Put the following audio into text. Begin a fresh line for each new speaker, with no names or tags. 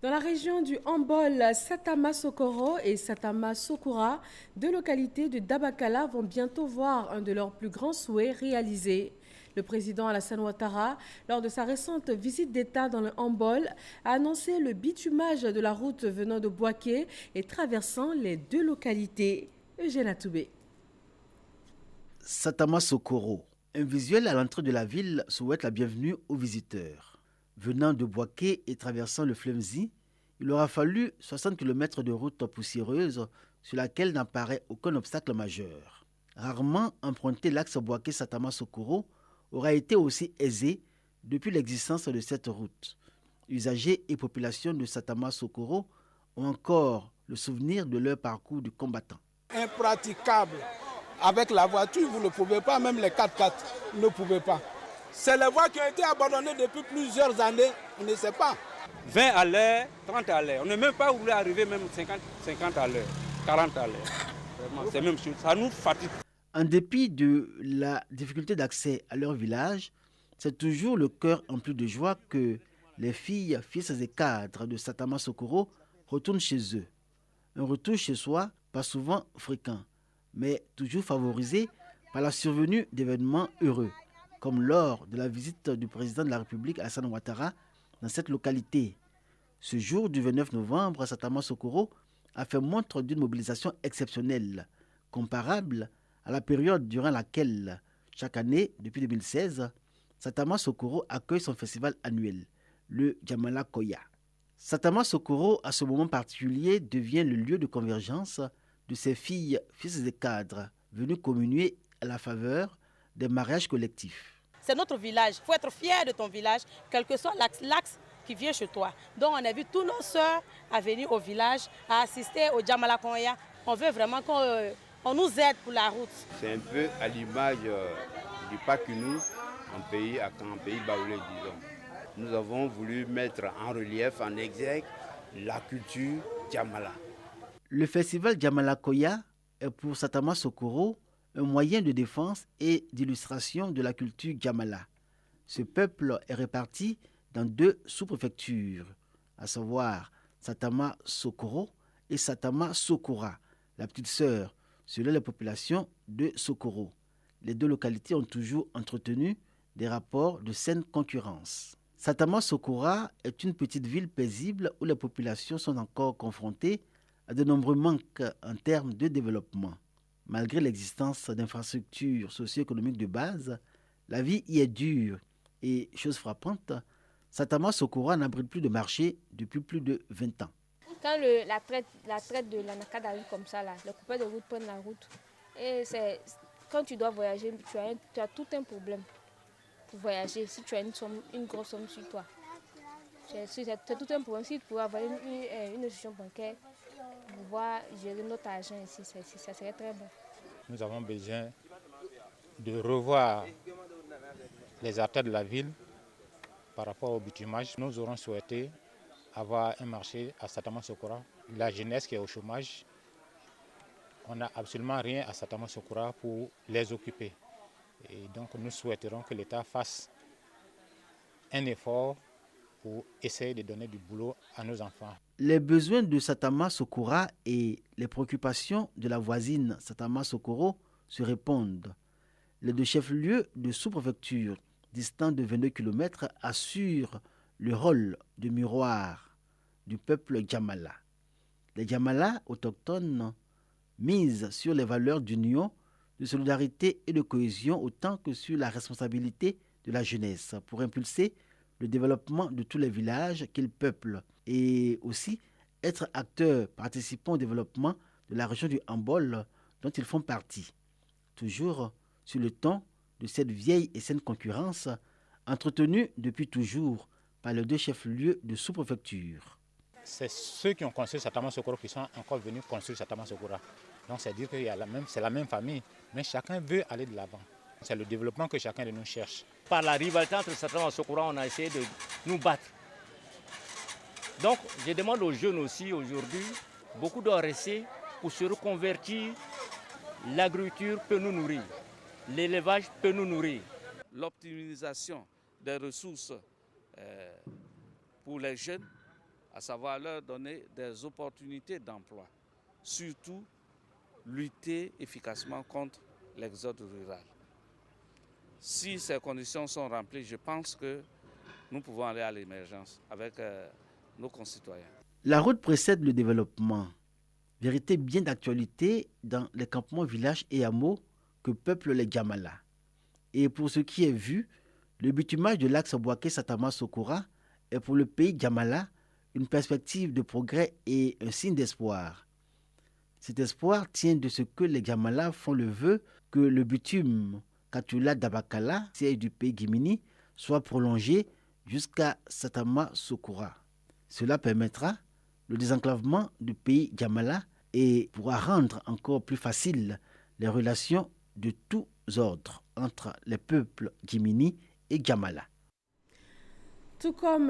Dans la région du Hambol, Satama Sokoro et Satama Sokura, deux localités de Dabakala, vont bientôt voir un de leurs plus grands souhaits réalisés. Le président Alassane Ouattara, lors de sa récente visite d'État dans le Hambol, a annoncé le bitumage de la route venant de Boaké et traversant les deux localités. Eugène Atoubé.
Satama Sokoro, un visuel à l'entrée de la ville souhaite la bienvenue aux visiteurs. Venant de Boaké et traversant le Flemzi, il aura fallu 60 km de route poussiéreuse sur laquelle n'apparaît aucun obstacle majeur. Rarement emprunter l'axe Boaké-Satama Sokoro aura été aussi aisé depuis l'existence de cette route. Usagers et populations de Satama Sokoro ont encore le souvenir de leur parcours de combattant.
Impraticable. Avec la voiture, vous ne pouvez pas, même les 4x4 ne pouvaient pas. C'est les voies qui ont été abandonnées depuis plusieurs années, on ne sait pas.
20 à l'heure, 30 à l'heure. On n'est même pas voulu arriver même 50 à l'heure, 40 à l'heure. Vraiment, c'est même chose. Ça nous fatigue.
En dépit de la difficulté d'accès à leur village, c'est toujours le cœur empli de joie que les filles, fils et cadres de Satama Sokoro retournent chez eux. Un retour chez soi, pas souvent fréquent, mais toujours favorisé par la survenue d'événements heureux, comme lors de la visite du président de la République Alassane Ouattara dans cette localité. Ce jour du 29 novembre, Satama Sokoro a fait montre d'une mobilisation exceptionnelle, comparable à la période durant laquelle, chaque année, depuis 2016, Satama Sokoro accueille son festival annuel, le Djamala Koya. Satama Sokoro, à ce moment particulier, devient le lieu de convergence de ces filles, fils et cadres, venus communier à la faveur des mariages collectifs.
C'est notre village. Il faut être fier de ton village, quel que soit l'axe qui vient chez toi. Donc on a vu tous nos sœurs à venir au village, à assister au Djamala Koya. On veut vraiment qu'on nous aide pour la route.
C'est un peu à l'image du Pakunu, en pays baoulé, disons. Nous avons voulu mettre en relief, en exergue, la culture Djamala.
Le festival Djamala Koya est pour Satama Sokoro un moyen de défense et d'illustration de la culture Djamala. Ce peuple est réparti dans deux sous-préfectures, à savoir Satama Sokoro et Satama Sokura, la petite sœur, selon les populations de Sokoro. Les deux localités ont toujours entretenu des rapports de saine concurrence. Satama Sokura est une petite ville paisible où les populations sont encore confrontées à de nombreux manques en termes de développement. Malgré l'existence d'infrastructures socio-économiques de base, la vie y est dure et, chose frappante, Satama Sokora n'abrite plus de marché depuis plus de 20 ans.
Quand la traite de l'Anakada arrive comme ça, là, les coupeurs de route prennent la route. Et quand tu dois voyager, tu as tout un problème pour voyager si tu as une grosse somme sur toi. C'est tout un problème. Si tu pouvais avoir une institution bancaire, pouvoir gérer notre argent ici, ça serait très bon.
Nous avons besoin de revoir les artères de la ville par rapport au bitumage. Nous aurons souhaité avoir un marché à Satama Sokora. La jeunesse qui est au chômage, on n'a absolument rien à Satama Sokora pour les occuper. Et donc nous souhaiterons que l'État fasse un effort pour essayer de donner du boulot à nos enfants.
Les besoins de Satama Sokora et les préoccupations de la voisine Satama Sokoro se répondent. Les deux chefs-lieux de sous-préfecture, distants de 22 km, assurent le rôle de miroir du peuple Djamala. Les Djamala autochtones misent sur les valeurs d'union, de solidarité et de cohésion autant que sur la responsabilité de la jeunesse pour impulser le développement de tous les villages qu'ils peuplent et aussi être acteurs participant au développement de la région du Hambol dont ils font partie. Toujours sur le ton de cette vieille et saine concurrence entretenue depuis toujours par les deux chefs-lieux de sous-préfecture.
C'est ceux qui ont construit Satama Sokoro qui sont encore venus construire Satama Sokora. Donc c'est dire que c'est la même famille, mais chacun veut aller de l'avant. C'est le développement que chacun de nous cherche.
Par la rivalité entre Satama et Sokora, on a essayé de nous battre. Donc je demande aux jeunes aussi aujourd'hui, beaucoup doivent rester pour se reconvertir. L'agriculture peut nous nourrir, l'élevage peut nous nourrir.
L'optimisation des ressources pour les jeunes à savoir leur donner des opportunités d'emploi, surtout lutter efficacement contre l'exode rural. Si ces conditions sont remplies, je pense que nous pouvons aller à l'émergence avec nos concitoyens.
La route précède le développement. Vérité bien d'actualité dans les campements, villages et hameaux que peuplent les Djamala. Et pour ce qui est vu, le bitumage de l'axe Bouaké-Satama-Sokora est pour le pays Djamala une perspective de progrès et un signe d'espoir. Cet espoir tient de ce que les Djamala font le vœu que le bitume Katula Dabakala, siège du pays Guimini, soit prolongé jusqu'à Satama-Sokora. Cela permettra le désenclavement du pays Djamala et pourra rendre encore plus facile les relations de tous ordres entre les peuples Guimini et Djamala.
Tout comme